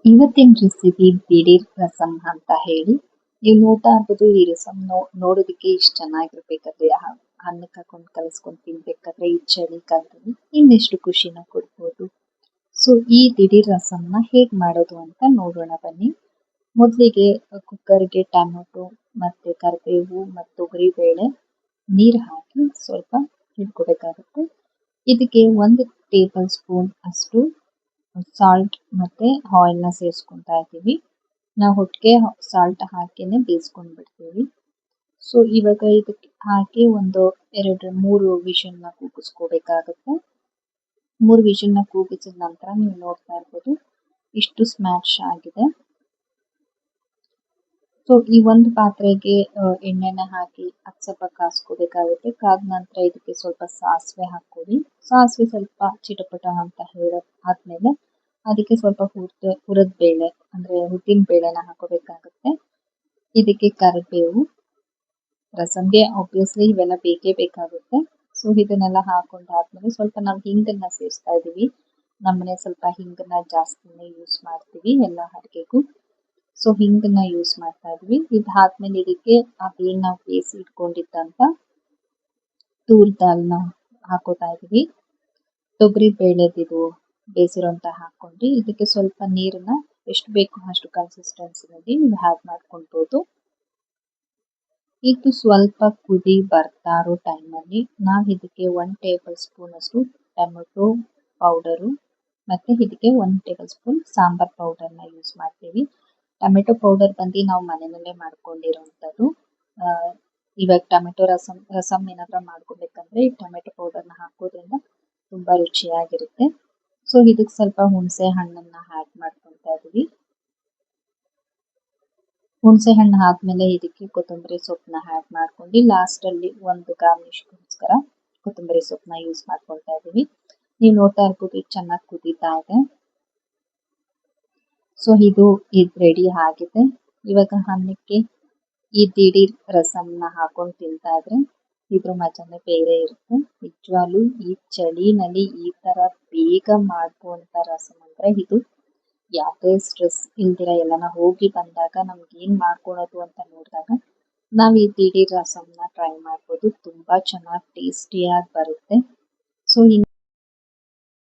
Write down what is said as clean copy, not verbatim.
ಇವತ್ತಿನ ರೆಸಿಪಿ ದಿಢೀರ್ ರಸಂ ಅಂತ ಹೇಳಿ. ನೀವು ನೋಡ್ತಾ ಇರ್ಬೋದು ಈ ರಸಂ ನೋಡೋದಕ್ಕೆ ಇಷ್ಟು ಚೆನ್ನಾಗಿರ್ಬೇಕಾದ್ರೆ ಅನ್ನಕ್ಕೆ ಹಾಕೊಂಡು ಕಲಿಸ್ಕೊಂಡು ತಿನ್ಬೇಕಾದ್ರೆ ಈ ಚಳಿಗಾಲದಲ್ಲಿ ಇನ್ನೆಷ್ಟು ಖುಷಿನ ಕೊಡ್ಬೋದು. ಸೊ ಈ ದಿಢೀರ್ ರಸಂನ ಹೇಗೆ ಮಾಡೋದು ಅಂತ ನೋಡೋಣ ಬನ್ನಿ. ಮೊದಲಿಗೆ ಕುಕ್ಕರ್ಗೆ ಟೊಮೊಟೊ ಮತ್ತು ಕರಿಬೇವು ಮತ್ತು ತೊಗರಿಬೇಳೆ ನೀರು ಹಾಕಿ ಸ್ವಲ್ಪ ಹಿಡ್ಕೋಬೇಕಾಗುತ್ತೆ. ಇದಕ್ಕೆ 1 ಟೇಬಲ್ ಸ್ಪೂನ್ ಅಷ್ಟು ಸಾಲ್ಟ್ ಮತ್ತೆ ಆಯಿಲ್ನ ಸೇರಿಸ್ಕೊತಾ ಇದ್ದೀವಿ. ನಾವು ಒಟ್ಟಿಗೆ ಸಾಲ್ಟ್ ಹಾಕಿನೇ ಬೇಯಿಸ್ಕೊಂಡು ಬಿಡ್ತೀವಿ. ಸೊ ಇವಾಗ ಇದಕ್ಕೆ ಹಾಕಿ ಒಂದು 2-3 ವಿಷಲ್ನ ಕೂಗಿಸ್ಕೋಬೇಕಾಗುತ್ತೆ. 3 ವಿಷಲ್ನ ಕೂಗಿಸಿದ ನಂತರ ನೀವು ನೋಡ್ತಾ ಇರ್ಬೋದು ಇಷ್ಟು ಸ್ಮ್ಯಾಶ್ ಆಗಿದೆ. ಸೊ ಈ ಒಂದು ಪಾತ್ರೆಗೆ ಎಣ್ಣೆನ ಹಾಕಿ ಅದು ಸ್ವಲ್ಪ ಕಾಸ್ಕೋಬೇಕಾಗುತ್ತೆ. ಕಾದ ನಂತರ ಇದಕ್ಕೆ ಸ್ವಲ್ಪ ಸಾಸಿವೆ ಹಾಕ್ಕೊಳ್ಳಿ. ಸಾಸಿವೆ ಸ್ವಲ್ಪ ಚಿಟಪಟ ಅಂತ ಆದ್ಮೇಲೆ ಅದಕ್ಕೆ ಸ್ವಲ್ಪ ಹುರಿದ ಬೇಳೆ ಅಂದರೆ ಉದ್ದಿನ ಬೇಳೆನ ಹಾಕೋಬೇಕಾಗುತ್ತೆ. ಇದಕ್ಕೆ ಕರಿಬೇವು, ರಸಂಗೆ ಆಬ್ವಿಯಸ್ಲಿ ಇವೆಲ್ಲ ಬೇಕೇ ಬೇಕಾಗುತ್ತೆ. ಸೊ ಇದನ್ನೆಲ್ಲ ಹಾಕೊಂಡಾದ್ಮೇಲೆ ಸ್ವಲ್ಪ ನಾವು ಹಿಂಗನ್ನ ಸೇರಿಸ್ತಾ ಇದ್ದೀವಿ. ನಮ್ಮನೆ ಸ್ವಲ್ಪ ಹಿಂಗನ್ನ ಜಾಸ್ತಿನೇ ಯೂಸ್ ಮಾಡ್ತೀವಿ ಎಲ್ಲ ಅಡುಗೆಗೂ. ಸೊ ಹಿಂಗನ್ನ ಯೂಸ್ ಮಾಡ್ತಾ ಇದ್ವಿ. ಇದಾದ್ಮೇಲೆ ಇದಕ್ಕೆ ಅದೇನು ನಾವು ಬೇಯಿಸಿ ಇಟ್ಕೊಂಡಿದ್ದಂತ ತೂರ್ ದಾಲ್ನ ಹಾಕೋತಾ ಇದೀವಿ. ತೊಗರಿ ಬೇಳೆದಿದು ಬೇಯಿಸಿರೋಂತ ಹಾಕೊಂಡು ಇದಕ್ಕೆ ಸ್ವಲ್ಪ ನೀರನ್ನ ಎಷ್ಟು ಬೇಕು ಅಷ್ಟು ಕನ್ಸಿಸ್ಟೆನ್ಸಿನಲ್ಲಿ ನೀವು ಆ್ಯಡ್ ಮಾಡ್ಕೊಳ್ಬೋದು. ಇದು ಸ್ವಲ್ಪ ಕುದಿ ಬರ್ತಾ ಇರೋ ಟೈಮಲ್ಲಿ ನಾವು ಇದಕ್ಕೆ 1 ಟೇಬಲ್ ಸ್ಪೂನ್ ಅಷ್ಟು ಟೊಮೆಟೊ ಪೌಡರು ಮತ್ತು ಇದಕ್ಕೆ 1 ಟೇಬಲ್ ಸ್ಪೂನ್ ಸಾಂಬಾರ್ ಪೌಡರ್ನ ಯೂಸ್ ಮಾಡ್ತೀವಿ. ಟೊಮೆಟೊ ಪೌಡರ್ ಬಂದು ನಾವು ಮನೆಯಲ್ಲೇ ಮಾಡ್ಕೊಂಡಿರೋವಂಥದ್ದು. ಇವಾಗ ಟೊಮೆಟೊ ರಸಂ ಏನಾದರೂ ಮಾಡ್ಕೋಬೇಕಂದ್ರೆ ಈ ಟೊಮೆಟೊ ಪೌಡರ್ನ ಹಾಕೋದ್ರಿಂದ ತುಂಬ ರುಚಿಯಾಗಿರುತ್ತೆ. ಸೊ ಇದಕ್ಕೆ ಸ್ವಲ್ಪ ಹುಣಸೆ ಹಣ್ಣನ್ನು ಆ್ಯಡ್ ಮಾಡ್ಕೊತಾ ಇದ್ದೀವಿ. ಹುಣಸೆ ಹಣ್ಣು ಆದಮೇಲೆ ಇದಕ್ಕೆ ಕೊತ್ತಂಬರಿ ಸೊಪ್ಪನ್ನ ಆ್ಯಡ್ ಮಾಡ್ಕೊಂಡು ಲಾಸ್ಟಲ್ಲಿ ಒಂದು ಗಾರ್ನಿಷ್ಗೋಸ್ಕರ ಕೊತ್ತಂಬರಿ ಸೊಪ್ಪನ್ನ ಯೂಸ್ ಮಾಡ್ಕೊತಾ ಇದ್ದೀವಿ. ನೀವು ನೋಡ್ತಾ ಇರ್ಬೋದು ಇದು ಚೆನ್ನಾಗಿ ಕುದೀತಾ ಇದೆ. ಸೊ ಇದು ರೆಡಿ ಆಗಿದೆ. ಇವಾಗ ಅನ್ನಕ್ಕೆ ಈ ದಿಢೀರ್ ರಸಂನ ಹಾಕೊಂಡು ತಿಂತಾ ಇದ್ರೆ ಇದ್ರ ಮಜಾನೇ ಬೇರೆ ಇರುತ್ತೆ. ನಿಜವಾಗ್ಲೂ ಈ ಚಳಿನಲ್ಲಿ ಈ ಥರ ಬೇಗ ಮಾಡ್ಕೊಂತ ರಸಂ ಅಂದರೆ ಇದು. ಯಾವುದೇ ಸ್ಟ್ರೆಸ್ ಇಲ್ದಿರ ಎಲ್ಲನ ಹೋಗಿ ಬಂದಾಗ ನಮ್ಗೆ ಏನು ಮಾಡ್ಕೊಳೋದು ಅಂತ ನೋಡಿದಾಗ ನಾವು ಈ ದಿಢೀರ್ ರಸಂನ ಟ್ರೈ ಮಾಡ್ಬೋದು. ತುಂಬ ಚೆನ್ನಾಗಿ ಟೇಸ್ಟಿಯಾಗಿ ಬರುತ್ತೆ. ಸೊ